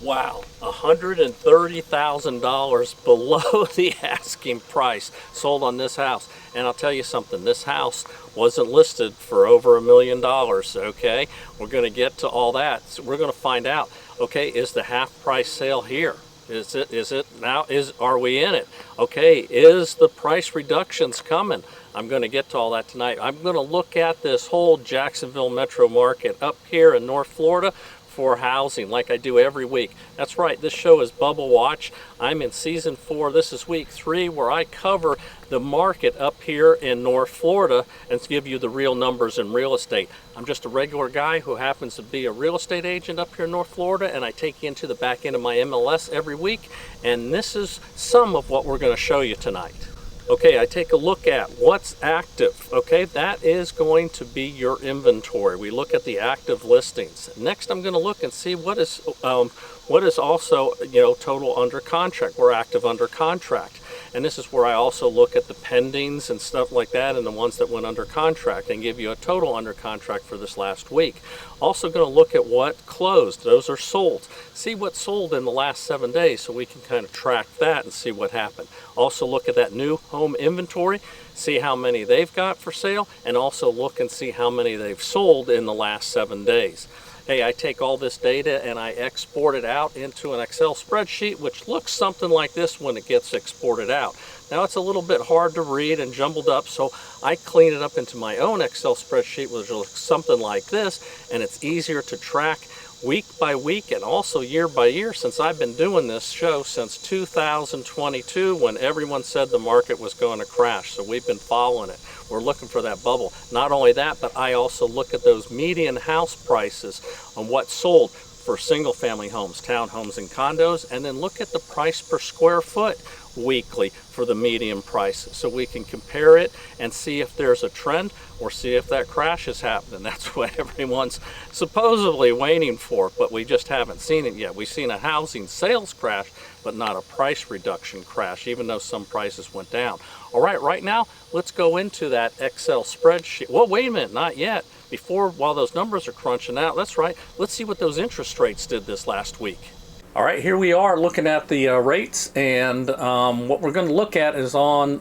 Wow, $130,000 below the asking price sold on this house. And I'll tell you something, this house wasn't listed for over $1 million, okay? We're gonna get to all that. So we're gonna find out, okay, is the half price sale here? Is it now, are we in it? Okay, is the price reductions coming? I'm gonna get to all that tonight. I'm gonna look at this whole Jacksonville metro market up here in North Florida for housing like I do every week. That's right, this show is Bubba Watch. I'm in season 4. This is week 3 where I cover the market up here in North Florida and give you the real numbers in real estate. I'm just a regular guy who happens to be a real estate agent up here in North Florida, and I take you into the back end of my MLS every week, and this is some of what we're going to show you tonight. Okay, I take a look at what's active. Okay, that is going to be your inventory. We look at the active listings. Next, I'm going to look and see what is also, total under contract. We're active under contract. And this is where I also look at the pendings and stuff like that and the ones that went under contract and give you a total under contract for this last week. Also going to look at what closed. Those are sold. See what sold in the last 7 days so we can kind of track that and see what happened. Also look at that new home inventory, see how many they've got for sale, and also look and see how many they've sold in the last 7 days. Hey, I take all this data and I export it out into an Excel spreadsheet, which looks something like this when it gets exported out. Now it's a little bit hard to read and jumbled up, so I clean it up into my own Excel spreadsheet, which looks something like this, and it's easier to track week by week and also year by year, since I've been doing this show since 2022 when everyone said the market was going to crash. So we've been following it. We're looking for that bubble. Not only that, but I also look at those median house prices on what sold for single family homes, townhomes, and condos, and then look at the price per square foot weekly for the median price, so we can compare it and see if there's a trend or see if that crash is happening. That's what everyone's supposedly waiting for, but we just haven't seen it yet. We've seen a housing sales crash, but not a price reduction crash, even though some prices went down. All right, right now, let's go into that Excel spreadsheet. Well, wait a minute, not yet. While those numbers are crunching out, that's right, let's see what those interest rates did this last week. All right, here we are looking at the rates, and what we're going to look at is the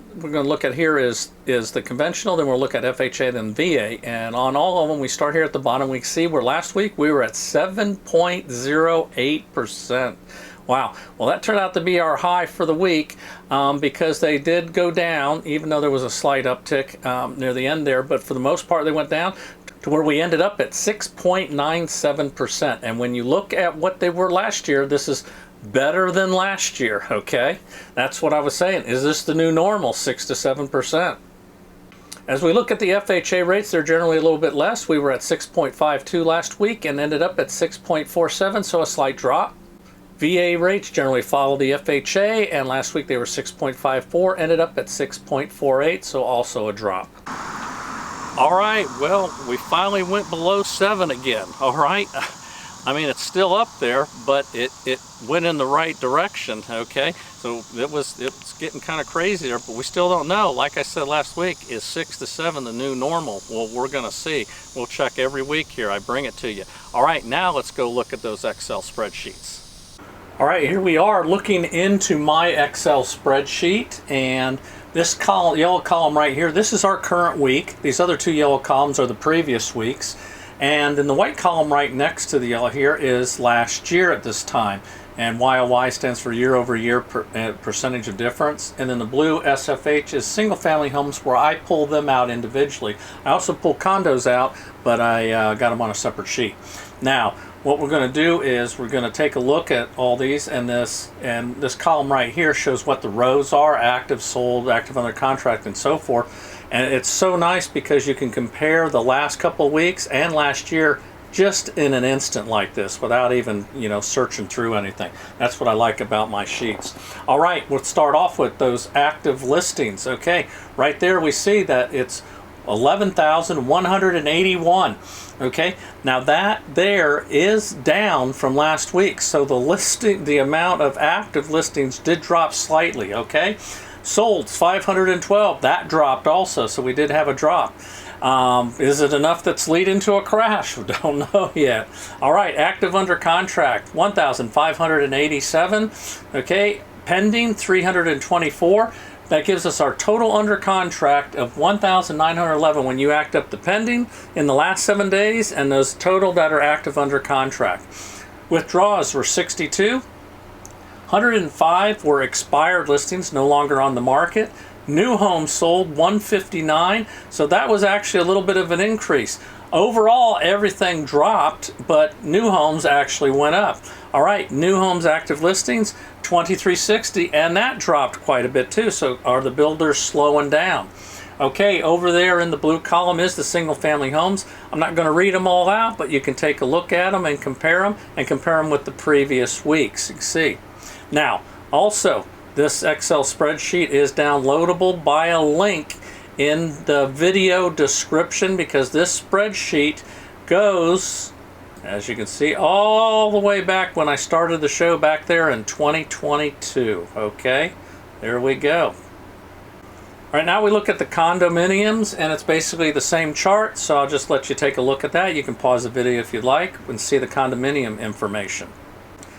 conventional, then we'll look at FHA, then VA, and on all of them we start here at the bottom. We see where last week we were at 7.08%. Wow, well that turned out to be our high for the week because they did go down, even though there was a slight uptick near the end there, but for the most part they went down to where we ended up at 6.97%. And when you look at what they were last year, this is better than last year, okay? That's what I was saying. Is this the new normal, 6 to 7%? As we look at the FHA rates, they're generally a little bit less. We were at 6.52 last week and ended up at 6.47, so a slight drop. VA rates generally follow the FHA, and last week they were 6.54, ended up at 6.48, so also a drop. All right, well, we finally went below 7 again, all right? I mean, it's still up there, but it went in the right direction, okay? So it's getting kind of crazy there, but we still don't know. Like I said last week, is 6 to 7 the new normal? Well, we're gonna see. We'll check every week here. I bring it to you. All right, now let's go look at those Excel spreadsheets. All right, here we are looking into my Excel spreadsheet, and this column, yellow column right here, this is our current week. These other two yellow columns are the previous weeks. And in the white column right next to the yellow here is last year at this time. And YOY stands for year over year percentage of difference. And then the blue SFH is single family homes, where I pull them out individually. I also pull condos out, but I got them on a separate sheet. Now, what we're going to do is we're going to take a look at all these, and this column right here shows what the rows are: active, sold, active under contract, and so forth. And it's so nice because you can compare the last couple of weeks and last year just in an instant like this without even, searching through anything. That's what I like about my sheets. All right, we'll start off with those active listings. Okay, right there we see that it's 11,181. Okay, now that there is down from last week, so the amount of active listings did drop slightly. Okay, sold 512, that dropped also, so we did have a drop. Is it enough that's leading to a crash? We don't know yet. All right, active under contract, 1,587. Okay, pending, 324. That gives us our total under contract of 1,911 when you act up the pending in the last 7 days and those total that are active under contract. Withdrawals were 62. 105 were expired listings, no longer on the market. New homes sold, 159. So that was actually a little bit of an increase. Overall, everything dropped, but new homes actually went up. All right, new homes active listings, 2360, and that dropped quite a bit too. So are the builders slowing down? Okay, over there in the blue column is the single family homes. I'm not going to read them all out, but you can take a look at them and compare them with the previous weeks. You can see. Now, also, this Excel spreadsheet is downloadable by a link in the video description, because this spreadsheet goes, as you can see, all the way back when I started the show back there in 2022. Okay, there we go. All right, now we look at the condominiums, and it's basically the same chart, so I'll just let you take a look at that. You can pause the video if you'd like and see the condominium information.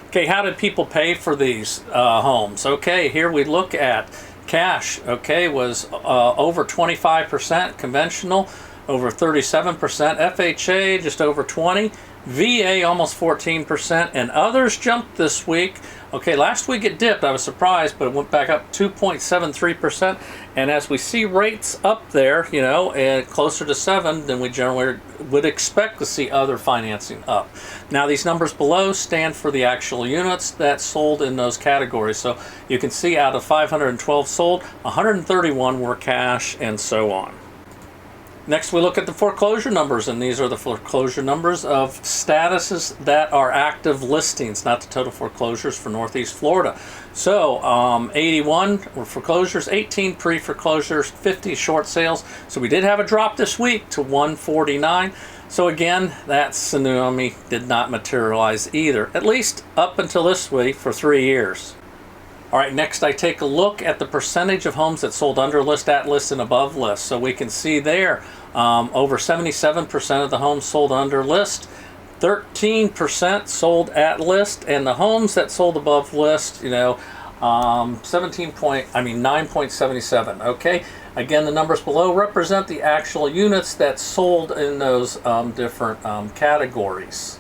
Okay, how did people pay for these homes? Okay, here we look at cash. Okay, was over 25%, conventional over 37%, FHA just over 20%, VA almost 14%, and others jumped this week. Okay, last week it dipped. I was surprised, but it went back up 2.73%. And as we see rates up there, you know, and closer to 7 than we generally would expect to see other financing up. Now, these numbers below stand for the actual units that sold in those categories. So you can see out of 512 sold, 131 were cash, and so on. Next, we look at the foreclosure numbers, and these are the foreclosure numbers of statuses that are active listings, not the total foreclosures for Northeast Florida. So 81 were foreclosures, 18 pre-foreclosures, 50 short sales. So we did have a drop this week to 149. So again, that tsunami did not materialize either, at least up until this week for 3 years. All right, next I take a look at the percentage of homes that sold under list, at list, and above list. So we can see there, over 77% of the homes sold under list, 13% sold at list, and the homes that sold above list, you know, 9.77. Okay, again, the numbers below represent the actual units that sold in those different categories.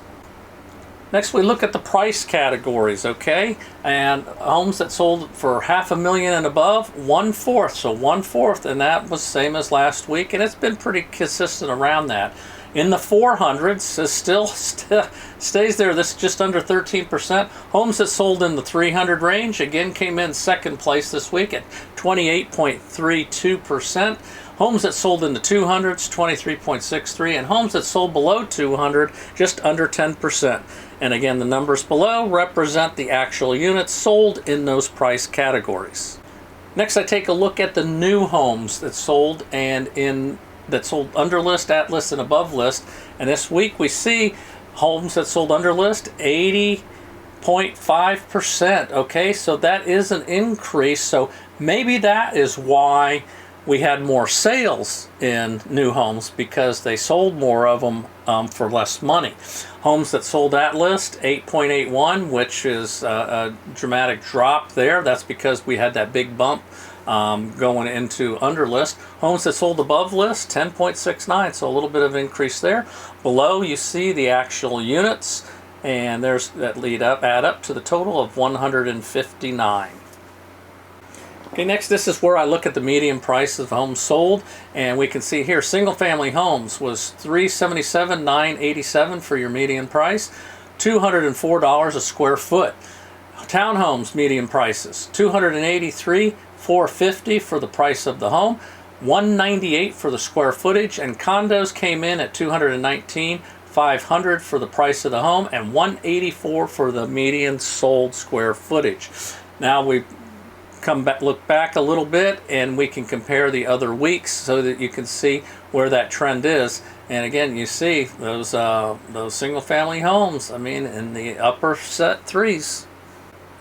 Next, we look at the price categories, okay? And homes that sold for $500,000 and above, 1/4. So 1/4, and that was same as last week, and it's been pretty consistent around that. In the 400s, it still stays there. This is just under 13%. Homes that sold in the 300 range, again, came in second place this week at 28.32%. Homes that sold in the 200s, 23.63%, and homes that sold below 200, just under 10%. And again, the numbers below represent the actual units sold in those price categories. Next, I take a look at the new homes that sold that sold under list, at list, and above list. And this week we see homes that sold under list, 80.5%. Okay, so that is an increase. So maybe that is why we had more sales in new homes, because they sold more of them for less money. Homes that sold at list, 8.81, which is a dramatic drop there. That's because we had that big bump going into under list. Homes that sold above list, 10.69, so a little bit of increase there. Below, you see the actual units, and there's that add up to the total of 159. Okay, next, this is where I look at the median price of homes sold, and we can see here single family homes was $377,987 for your median price, $204 a square foot. Townhomes median prices, $283,450 for the price of the home, $198 for the square footage, and condos came in at $219,500 for the price of the home, and $184 for the median sold square footage. Now we look back a little bit, and we can compare the other weeks so that you can see where that trend is. And again, you see those single family homes, I mean, in the upper set threes.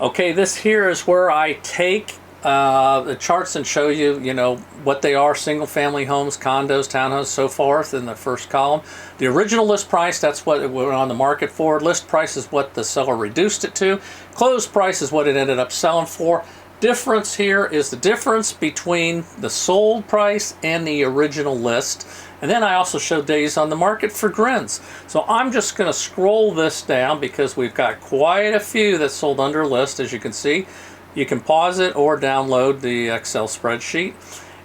Okay, this here is where I take the charts and show you, what they are: single family homes, condos, townhomes, so forth in the first column. The original list price, that's what it went on the market for. List price is what the seller reduced it to. Closed price is what it ended up selling for. Difference here is the difference between the sold price and the original list. And then I also show days on the market for grins. So I'm just going to scroll this down because we've got quite a few that sold under list, as you can see. You can pause it or download the Excel spreadsheet.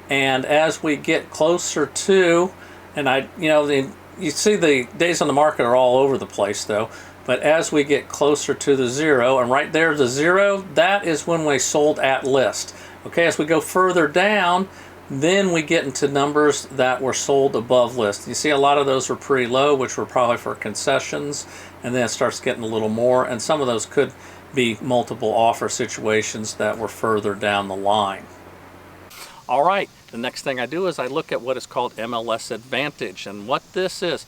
And as we get closer to, and you see the days on the market are all over the place though. But as we get closer to the 0, and right there the 0, that is when we sold at list. Okay, as we go further down, then we get into numbers that were sold above list. You see a lot of those were pretty low, which were probably for concessions, and then it starts getting a little more, and some of those could be multiple offer situations that were further down the line. All right, the next thing I do is I look at what is called MLS Advantage, and what this is,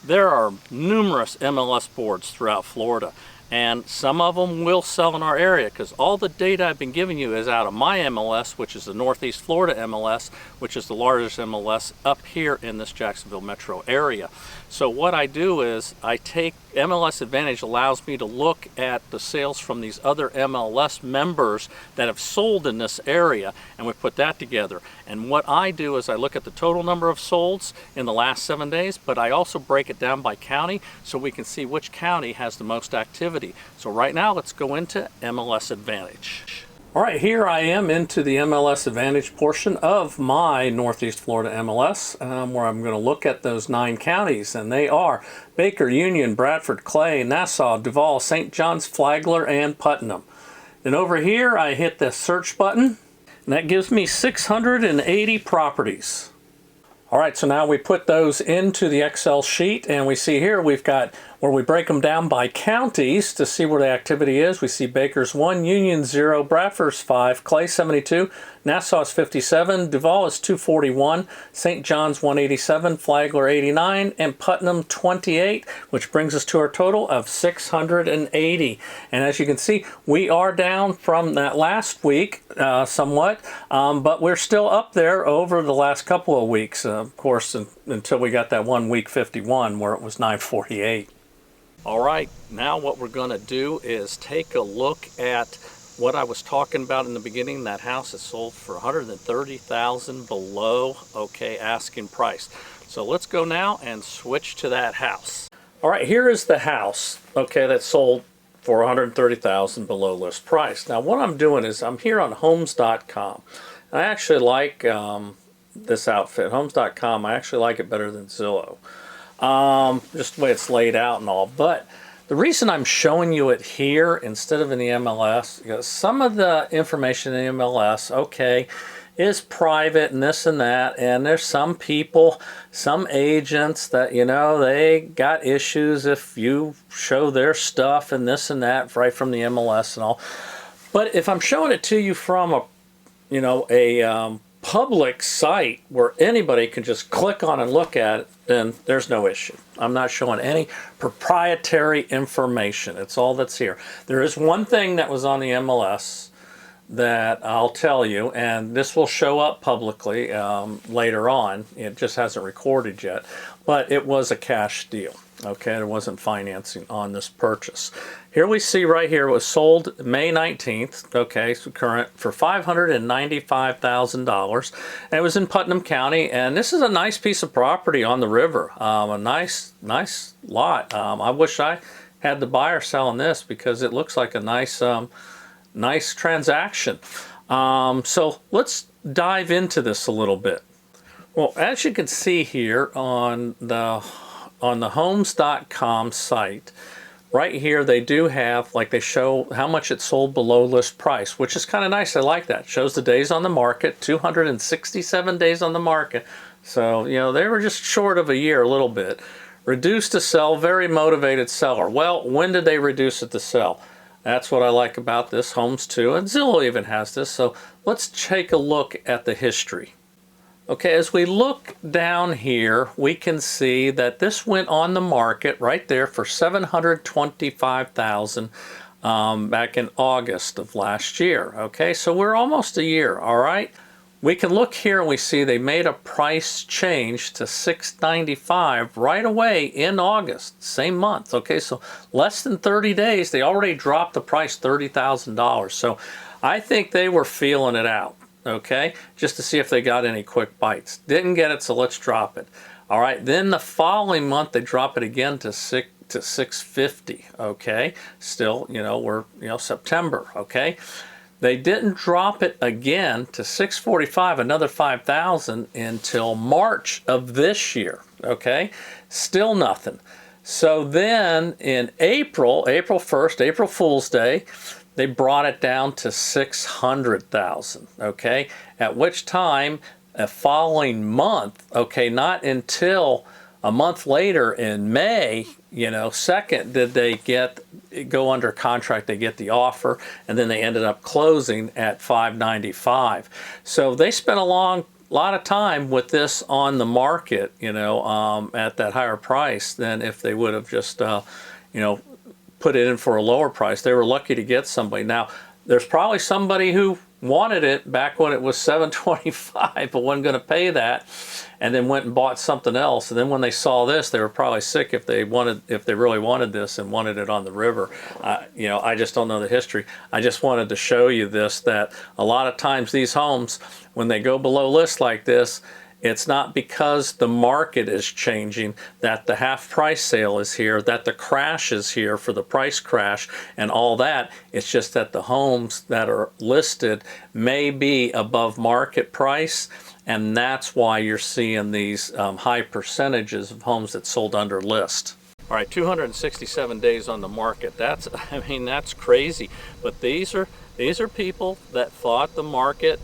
there are numerous MLS boards throughout Florida, and some of them will sell in our area because all the data I've been giving you is out of my MLS, which is the Northeast Florida MLS, which is the largest MLS up here in this Jacksonville metro area. So what I do is I take MLS Advantage, allows me to look at the sales from these other MLS members that have sold in this area, and we put that together. And what I do is I look at the total number of solds in the last 7 days, but I also break it down by county so we can see which county has the most activity. So right now let's go into MLS Advantage. All right, here I am into the MLS Advantage portion of my Northeast Florida MLS, where I'm going to look at those 9 counties, and they are Baker, Union, Bradford, Clay, Nassau, Duval, St. Johns, Flagler, and Putnam. Then over here I hit the search button, and that gives me 680 properties. All right, so now we put those into the Excel sheet, and we see here we've got where we break them down by counties to see where the activity is. We see Baker's 1, Union 0, Bradford's 5, Clay 72, Nassau's 57, Duval is 241, St. John's 187, Flagler 89, and Putnam 28, which brings us to our total of 680. And as you can see, we are down from that last week somewhat, but we're still up there over the last couple of weeks, of course, until we got that 1 week 51 where it was 948. All right, now what we're going to do is take a look at what I was talking about in the beginning. That house is sold for $130,000 below, okay, asking price. So let's go now and switch to that house. All right, here is the house, okay, that sold for $130,000 below list price. Now what I'm doing is I'm here on homes.com. I actually like this outfit, homes.com. I actually like it better than Zillow. Just the way it's laid out and all. But the reason I'm showing you it here instead of in the MLS, because some of the information in the MLS, okay, is private and this and that, and there's some people, some agents that, they got issues if you show their stuff and this and that right from the MLS and all. But if I'm showing it to you from a public site where anybody can just click on and look at it, then there's no issue. I'm not showing any proprietary information. It's all that's here. There is one thing that was on the MLS that I'll tell you, and this will show up publicly later on. It just hasn't recorded yet, but it was a cash deal. Okay, there wasn't financing on this purchase. Here we see right here it was sold May 19th, okay, so current, for $595,000. And it was in Putnam County, and this is a nice piece of property on the river. A nice lot. I wish I had the buyer selling this because it looks like a nice transaction. So let's dive into this a little bit. Well, as you can see here on the homes.com site, right here they do have, like, they show how much it sold below list price, which is kind of nice. I like that. Shows the days on the market, 267 days on the market. So, they were just short of a year a little bit. Reduced to sell, very motivated seller. Well, when did they reduce it to sell? That's what I like about this, Homes 2, and Zillow even has this. So let's take a look at the history. Okay, as we look down here, we can see that this went on the market right there for $725,000 back in August of last year. Okay, so we're almost a year, all right? We can look here and we see they made a price change to $695 right away in August, same month. Okay, so less than 30 days, they already dropped the price $30,000. So I think they were feeling it out, okay, just to see if they got any quick bites. Didn't get it, so let's drop it. All right, then the following month, they drop it again to $650, okay? Still, we're, September, okay? They didn't drop it again to $645, another $5,000 until March of this year, okay? Still nothing. So then in April 1st, April Fool's Day, they brought it down to $600,000, okay? At which time, a following month, okay, not until a month later in May, 2nd, did they go under contract, they get the offer, and then they ended up closing at $595. So they spent a lot of time with this on the market, at that higher price than if they would have just, put it in for a lower price. They were lucky to get somebody. Now, there's probably somebody who wanted it back when it was $725 but wasn't going to pay that, and then went and bought something else. And then when they saw this, they were probably sick if they really wanted this and wanted it on the river. I just don't know the history. I just wanted to show you this, that a lot of times these homes, when they go below list like this, it's not because the market is changing, that the half price sale is here, that the crash is here for the price crash and all that. It's just that the homes that are listed may be above market price, and that's why you're seeing these high percentages of homes that sold under list. All right, 267 days on the market. That's crazy. But these are people that thought the market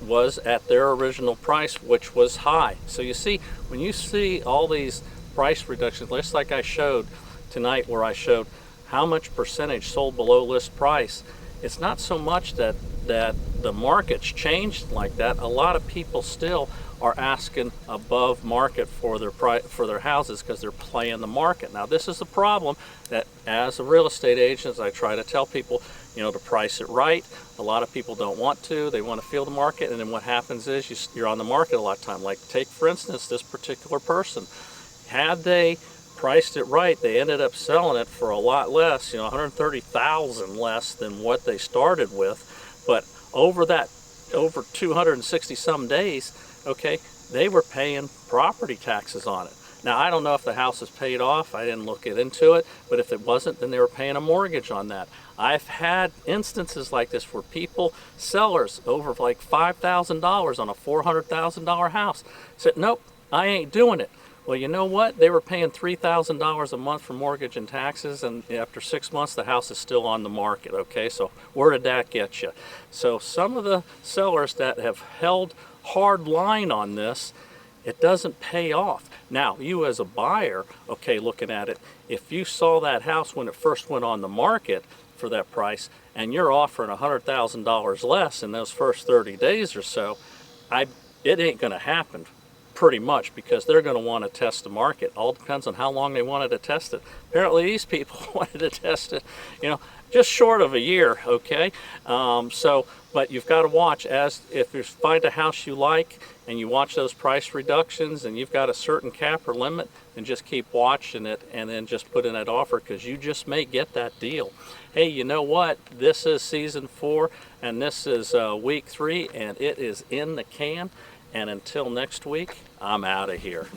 was at their original price, which was high. So you see, when you see all these price reductions, just like I showed tonight, where I showed how much percentage sold below list price, it's not so much that the market's changed like that. A lot of people still are asking above market for their houses because they're playing the market. Now, this is the problem that as a real estate agent, I try to tell people, to price it right. A lot of people don't want to. They want to feel the market, and then what happens is you're on the market a lot of time. Like, take for instance this particular person. Had they priced it right, they ended up selling it for a lot less, $130,000 less than what they started with. But over 260 some days, okay, they were paying property taxes on it. Now, I don't know if the house is paid off. I didn't look into it, but if it wasn't, then they were paying a mortgage on that. I've had instances like this where sellers over like $5,000 on a $400,000 house said, nope, I ain't doing it. Well, you know what? They were paying $3,000 a month for mortgage and taxes, and after 6 months, the house is still on the market, okay? So where did that get you? So some of the sellers that have held hard line on this, it doesn't pay off. Now, you as a buyer, okay, looking at it, if you saw that house when it first went on the market for that price, and you're offering $100,000 less in those first 30 days or so, it ain't going to happen pretty much, because they're going to want to test the market. All depends on how long they wanted to test it. Apparently, these people wanted to test it, just short of a year, okay? But you've got to watch, if you find a house you like and you watch those price reductions and you've got a certain cap or limit, then just keep watching it and then just put in that offer, because you just may get that deal. Hey, you know what? This is season 4 and this is week 3, and it is in the can. And until next week, I'm out of here.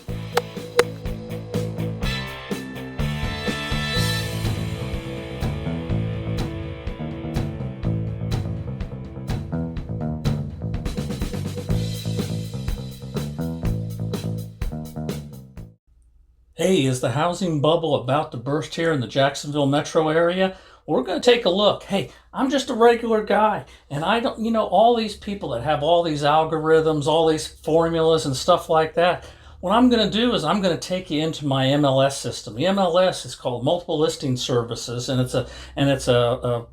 Hey, is the housing bubble about to burst here in the Jacksonville metro area? We're going to take a look. Hey, I'm just a regular guy, and I don't, all these people that have all these algorithms, all these formulas and stuff like that. What I'm going to do is I'm going to take you into my MLS system. The MLS is called Multiple Listing Services, and it's a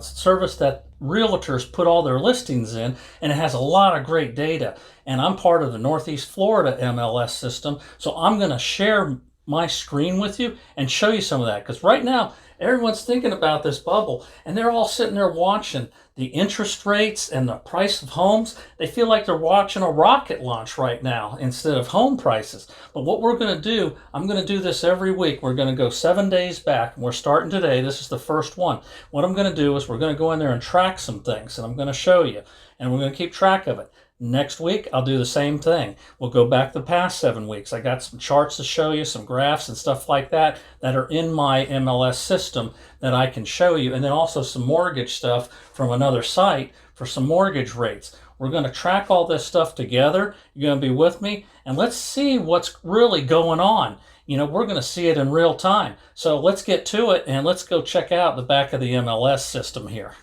service that realtors put all their listings in, and it has a lot of great data. And I'm part of the Northeast Florida MLS system, so I'm going to share my screen with you and show you some of that, because right now everyone's thinking about this bubble and they're all sitting there watching the interest rates and the price of homes. They feel like they're watching a rocket launch right now instead of home prices. But what we're going to do, I'm going to do this every week. We're going to go 7 days back, and we're starting today. This is the first one. What I'm going to do is we're going to go in there and track some things, and I'm going to show you, and we're going to keep track of it. Next week, I'll do the same thing. We'll go back the past 7 weeks. I got some charts to show you, some graphs and stuff like that that are in my MLS system that I can show you, and then also some mortgage stuff from another site for some mortgage rates. We're going to track all this stuff together. You're going to be with me, and let's see what's really going on. You know, we're going to see it in real time. So let's get to it, and let's go check out the back of the MLS system here.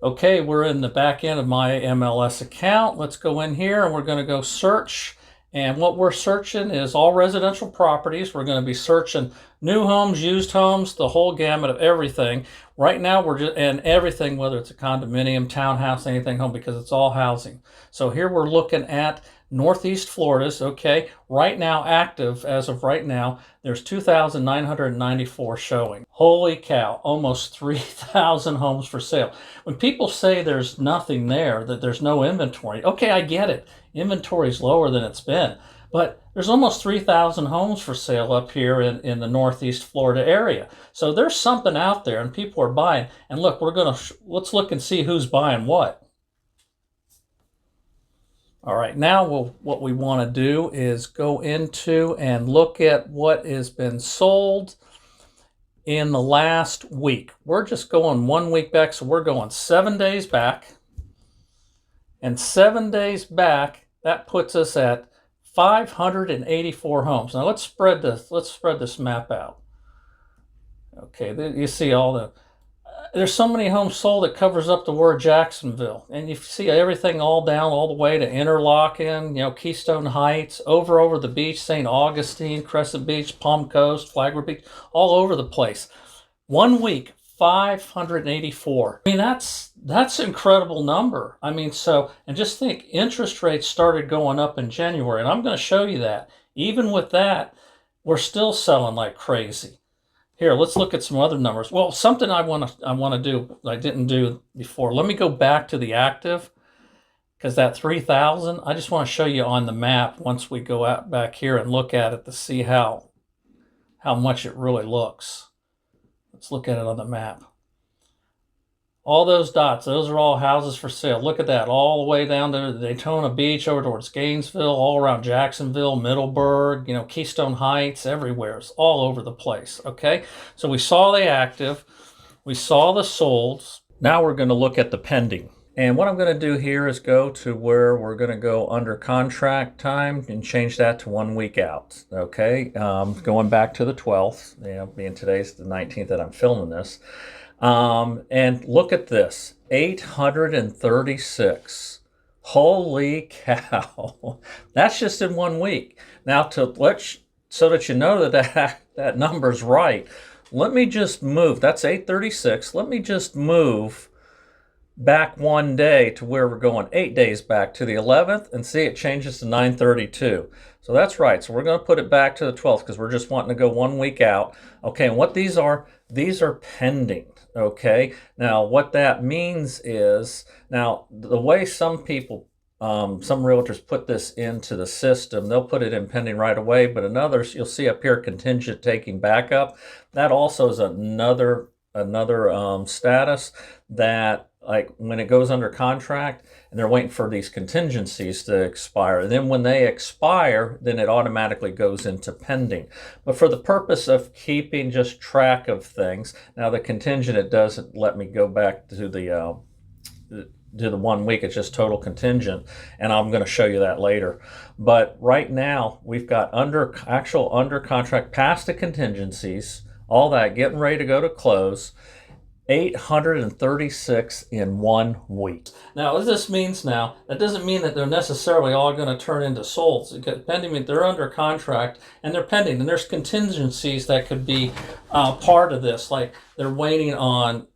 Okay, we're in the back end of my MLS account. Let's go in here and we're going to go search. And what we're searching is all residential properties. We're going to be searching new homes, used homes, the whole gamut of everything. Right now we're just, and everything, whether it's a condominium, townhouse, anything home, because it's all housing. So here we're looking at Northeast Florida's, okay, right now active, as of right now, there's 2,994 showing. Holy cow, almost 3,000 homes for sale. When people say there's nothing there, that there's no inventory, okay, I get it. Inventory is lower than it's been, but there's almost 3,000 homes for sale up here in the Northeast Florida area. So there's something out there and people are buying. And look, let's look and see who's buying what. All right, now what we want to do is go into and look at what has been sold in the last week. We're just going 1 week back, so we're going 7 days back. And 7 days back, that puts us at 584 homes. Now let's spread this map out. Okay, you see all the there's so many homes sold that covers up the word Jacksonville. And you see everything all down all the way to Interlochen, you know, Keystone Heights, over the beach, St. Augustine, Crescent Beach, Palm Coast, Flagler Beach, all over the place. 1 week, 584. I mean, that's an incredible number. I mean, so, and just think, interest rates started going up in January, and I'm going to show you that. Even with that, we're still selling like crazy. Here, let's look at some other numbers. Well, something I want to do, I didn't do before. Let me go back to the active, because that 3,000, I just want to show you on the map once we go out back here and look at it to see how much it really looks. Let's look at it on the map. All those dots, those are all houses for sale. Look at that, all the way down to Daytona Beach, over towards Gainesville, all around Jacksonville, Middleburg, you know, Keystone Heights, everywhere. It's all over the place, okay? So we saw the active, we saw the solds. Now we're going to look at the pending. And what I'm going to do here is go to where we're going to go under contract time and change that to 1 week out, okay? Going back to the 12th, you know, being today's the 19th that I'm filming this. And look at this, 836. Holy cow. That's just in 1 week. Now, so that you know that number's right, let me just move. That's 836. Let me just move back 1 day to where we're going 8 days back to the 11th, and see it changes to 932. So that's right. So we're going to put it back to the 12th because we're just wanting to go 1 week out. Okay, and what these are pending. Okay, now what that means is, now the way some people, some realtors put this into the system, they'll put it in pending right away, but in others, you'll see up here contingent taking backup. That also is another status that, like, when it goes under contract and they're waiting for these contingencies to expire, and then when they expire, then it automatically goes into pending. But for the purpose of keeping just track of things, now the contingent, it doesn't let me go back to the 1 week. It's just total contingent, and I'm going to show you that later. But right now we've got under contract, past the contingencies, all that, getting ready to go to close. 836 in 1 week. Now, what this means now, that doesn't mean that they're necessarily all going to turn into solds. Pending, they're under contract and they're pending, and there's contingencies that could be part of this, like they're waiting on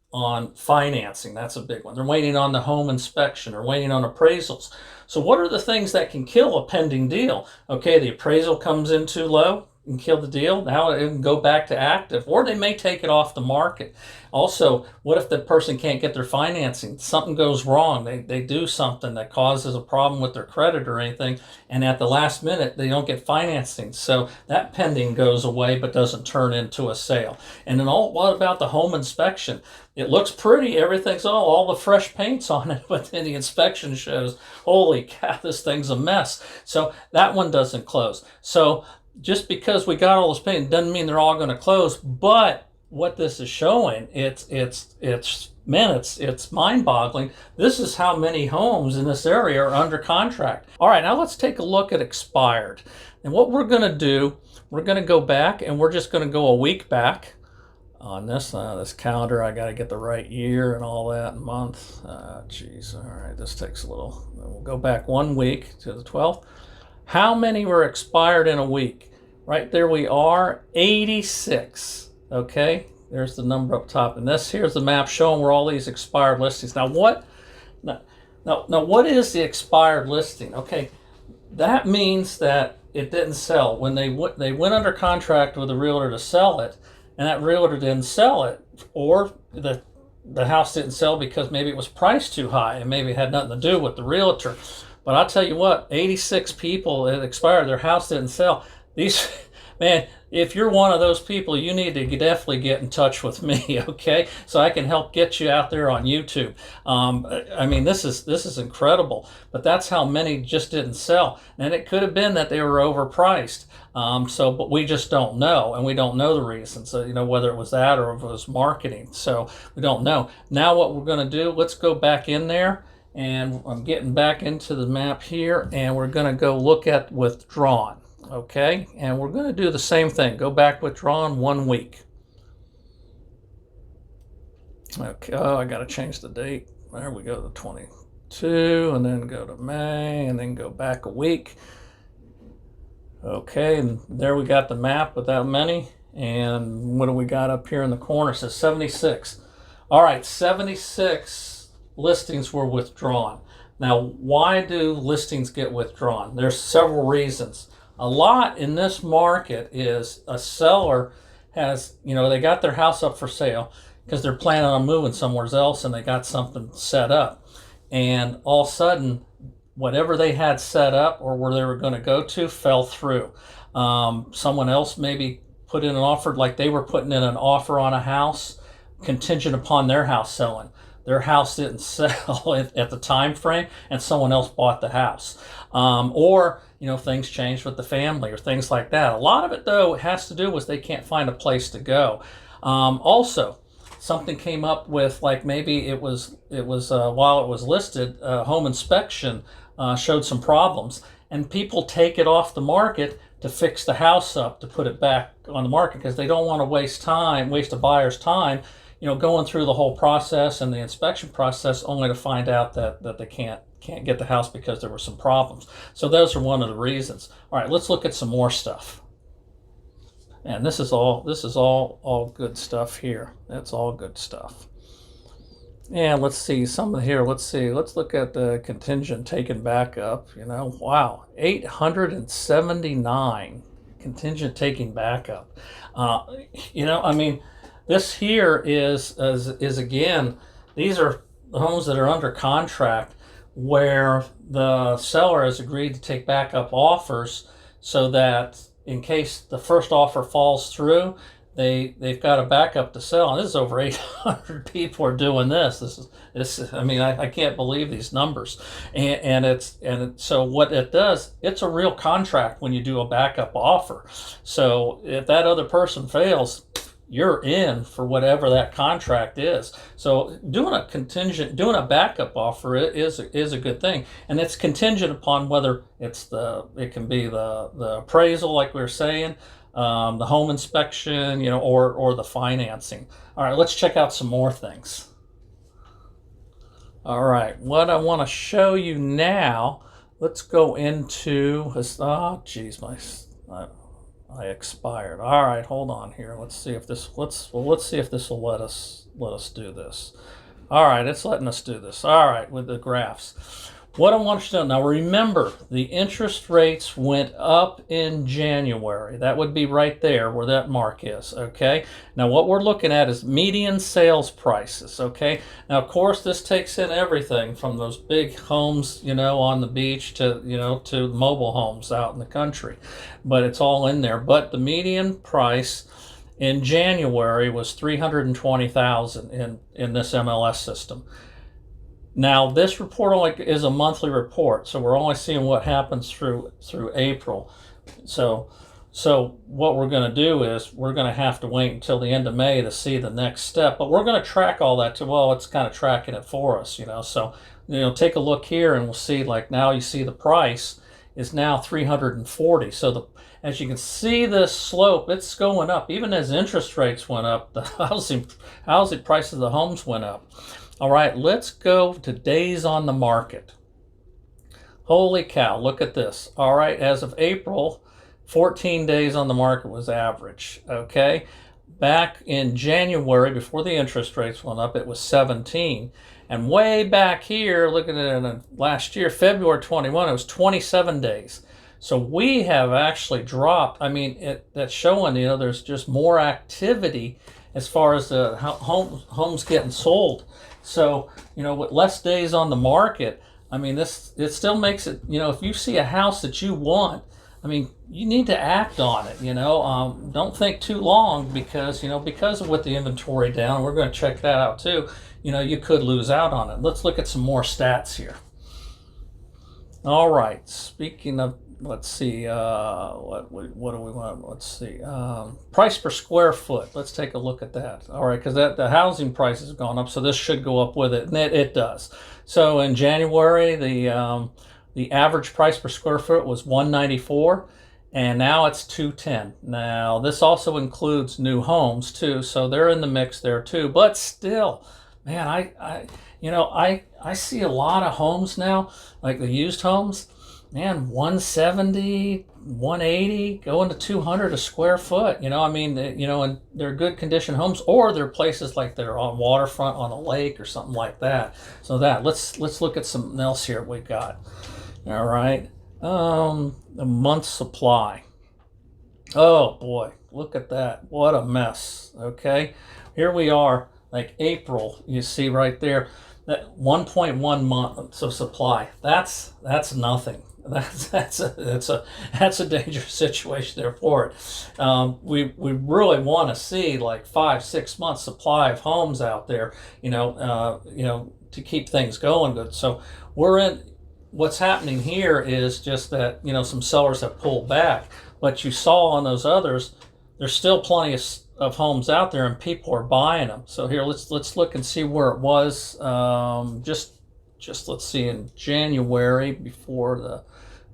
financing. That's a big one. They're waiting on the home inspection or waiting on appraisals. So what are the things that can kill a pending deal? Okay, the appraisal comes in too low. and kill the deal. Now it can go back to active, or they may take it off the market. Also, what if the person can't get their financing? Something goes wrong. They do something that causes a problem with their credit or anything, and at the last minute, they don't get financing. So that pending goes away but doesn't turn into a sale. And then what about the home inspection? It looks pretty, everything's all the fresh paint's on it, but then the inspection shows, holy cow, this thing's a mess. So that one doesn't close. So just because we got all this paint doesn't mean they're all going to close. But what this is showing, it's mind-boggling. This is how many homes in this area are under contract. All right, now let's take a look at expired. And what we're going to do, we're going to go back, and we're just going to go a week back on this calendar. I got to get the right year and all that, month. Geez, all right, this takes a little. We'll go back 1 week to the 12th. How many were expired in a week? Right there we are, 86. Okay, there's the number up top, and here's the map showing where all these expired listings. Now what is the expired listing? Okay, that means that it didn't sell when they went under contract with a realtor to sell it, and that realtor didn't sell it, or the house didn't sell because maybe it was priced too high and maybe it had nothing to do with the realtor. But I'll tell you what, 86 people that expired, their house didn't sell. Man, if you're one of those people, you need to definitely get in touch with me, okay? So I can help get you out there on YouTube. I mean, this is incredible, but that's how many just didn't sell. And it could have been that they were overpriced. But we just don't know, and we don't know the reasons, whether it was that or if it was marketing. So we don't know. Now what we're going to do, let's go back in there, and I'm getting back into the map here, and we're going to go look at withdrawn. Okay, and we're going to do the same thing. Go back withdrawn 1 week. Okay, I got to change the date. There we go, the 22, and then go to May, and then go back a week. Okay, and there we got the map with that many. And what do we got up here in the corner? It says 76. All right, 76 listings were withdrawn. Now, why do listings get withdrawn? There's several reasons. A lot in this market is a seller has, they got their house up for sale because they're planning on moving somewhere else and they got something set up. And all of a sudden, whatever they had set up or where they were going to go to fell through. Someone else maybe put in an offer, like they were putting in an offer on a house contingent upon their house selling. Their house didn't sell at the time frame and someone else bought the house. Or things changed with the family or things like that. A lot of it, though, has to do with they can't find a place to go. Also, something came up with, like, maybe it was while it was listed, home inspection showed some problems, and people take it off the market to fix the house up, to put it back on the market, because they don't want to waste a buyer's time, going through the whole process and the inspection process only to find out that they can't get the house because there were some problems. So those are one of the reasons. All right, let's look at some more stuff. And this is all good stuff here. That's all good stuff. And let's see some of here. Let's look at the contingent taken back up. Wow, 879 contingent taking back up. I mean, this here is again, these are the homes that are under contract where the seller has agreed to take backup offers so that in case the first offer falls through, they've got a backup to sell. And this is over 800 people are doing this. I mean, I can't believe these numbers. So what it does, it's a real contract when you do a backup offer. So if that other person fails, you're in for whatever that contract is. So doing a backup offer is a good thing, and it's contingent upon whether it can be the appraisal, like we were saying, the home inspection, or the financing. All right, let's check out some more things. All right, what I want to show you now, let's go into I expired. All right, hold on here. Let's see if this will let us do this. All right, it's letting us do this. All right, with the graphs. What I want you to know, now remember, the interest rates went up in January. That would be right there where that mark is, okay? Now what we're looking at is median sales prices, okay? Now of course this takes in everything from those big homes, you know, on the beach to, you know, to mobile homes out in the country. But it's all in there. But the median price in January was 320,000 in this MLS system. Now, this report only is a monthly report, so we're only seeing what happens through April. So what we're going to do is we're going to have to wait until the end of May to see the next step. But we're going to track all that too. Well, it's kind of tracking it for us, you know. So, you know, take a look here and we'll see, like now you see the price is now 340. So as you can see this slope, it's going up. Even as interest rates went up, the housing prices of the homes went up. All right, let's go to days on the market. Holy cow, look at this. All right, as of April, 14 days on the market was average, okay? Back in January, before the interest rates went up, it was 17. And way back here, looking at it last year, February 21, it was 27 days. So we have actually dropped. I mean, that's showing, you know, there's just more activity as far as the homes getting sold. So, you know, with less days on the market, I mean, it still makes it, you know, if you see a house that you want, I mean, you need to act on it, you know. Don't think too long because, you know, because of with the inventory down, we're going to check that out too, you know, you could lose out on it. Let's look at some more stats here. All right, speaking of, let's see, what do we want? Let's see, price per square foot. Let's take a look at that. All right, because the housing price has gone up, so this should go up with it, and it does. So in January, the average price per square foot was $194, and now it's $210. Now this also includes new homes too, so they're in the mix there too. But still, man, I see a lot of homes now, like the used homes, man, 170, 180, going to 200 a square foot. You know, I mean, you know, and they're good condition homes, or they're places like they're on waterfront on a lake or something like that. So let's look at something else here we've got. All right, a month's supply. Oh boy, look at that. What a mess. Okay, here we are, like April, you see right there, that 1.1 months of supply. That's nothing. That's a dangerous situation there for it. We really want to see like 5-6 months supply of homes out there, you know, to keep things going good. So what's happening here is just that, you know, some sellers have pulled back, but you saw on those others, there's still plenty of homes out there and people are buying them. So here, let's look and see where it was. Just let's see, in January before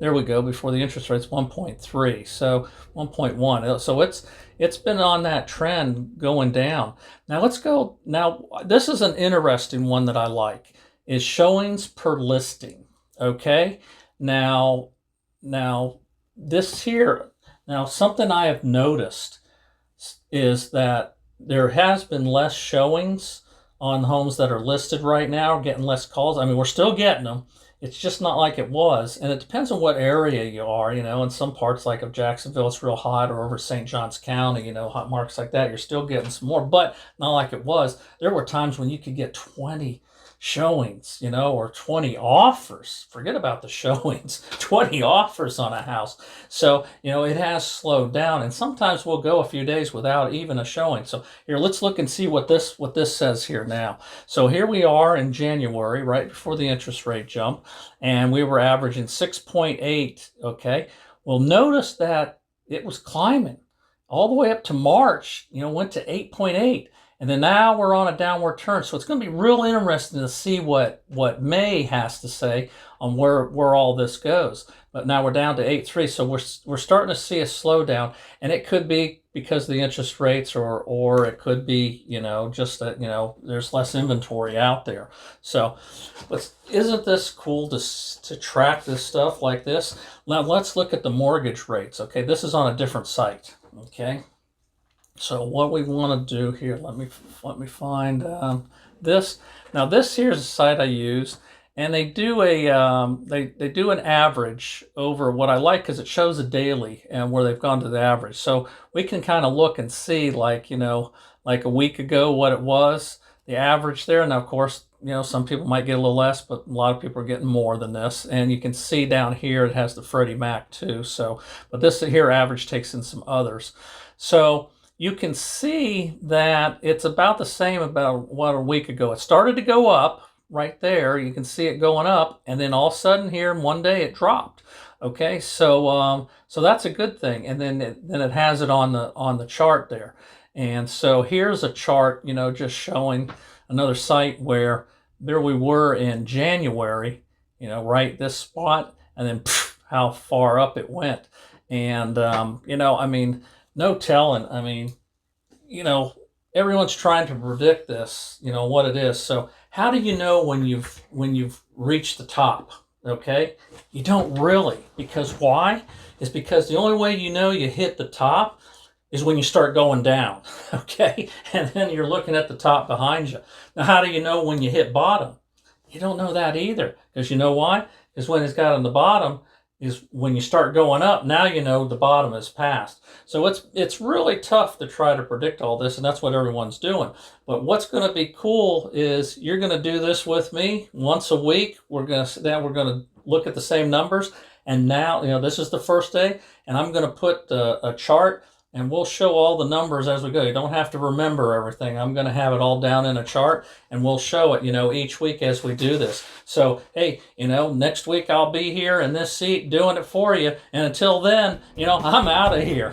before the interest rate's 1.3, so 1.1. So it's been on that trend going down. Now let's go. Now this is an interesting one that I like, is showings per listing. Okay, now this here, now something I have noticed is that there has been less showings on homes that are listed right now, getting less calls. I mean, we're still getting them. It's just not like it was. And it depends on what area you are, you know. In some parts like of Jacksonville, it's real hot, or over St. Johns County, you know, hot markets like that, you're still getting some more, but not like it was. There were times when you could get 20 showings, you know, or 20 offers. Forget about the showings, 20 offers on a house. So, you know, it has slowed down, and sometimes we'll go a few days without even a showing. So here, let's look and see what this says here now. So here we are in January, right before the interest rate jump, and we were averaging 6.8. Okay. Well, notice that it was climbing all the way up to March, you know, went to 8.8. And then now we're on a downward turn. So it's going to be real interesting to see what May has to say on where all this goes. But now we're down to 8.3. So we're starting to see a slowdown. And it could be because of the interest rates, or it could be, you know, just that, you know, there's less inventory out there. So, but isn't this cool to track this stuff like this? Now let's look at the mortgage rates. Okay, this is on a different site. Okay. So what we want to do here, let me find this. Now this here is the site I use, and they do a they do an average over what I like because it shows a daily and where they've gone to the average. So we can kind of look and see, like, like a week ago what it was, the average there. Now, of course, some people might get a little less, but a lot of people are getting more than this. And you can see down here it has the Freddie Mac too. So, but this here average takes in some others. So you can see that it's about the same about what a week ago. It started to go up right there. You can see it going up, and then all of a sudden here in one day it dropped. Okay, so so that's a good thing. And then it has it on the chart there. And so here's a chart, just showing another site where there we were in January, right this spot, and then how far up it went. And I mean, no telling. I mean, everyone's trying to predict this, what it is. So how do you know when you've reached the top? Okay, you don't really, because why? Is because the only way you know you hit the top is when you start going down. Okay, and then you're looking at the top behind you. Now, how do you know when you hit bottom? You don't know that either, because you know why? Because when it's got on the bottom is when you start going up. Now you know the bottom is past. So it's really tough to try to predict all this, and that's what everyone's doing. But what's going to be cool is you're going to do this with me once a week. We're going to look at the same numbers, and now this is the first day, and I'm going to put a chart. And we'll show all the numbers as we go. You don't have to remember everything. I'm going to have it all down in a chart, and we'll show it, each week as we do this. So, hey, next week I'll be here in this seat doing it for you. And until then, I'm out of here.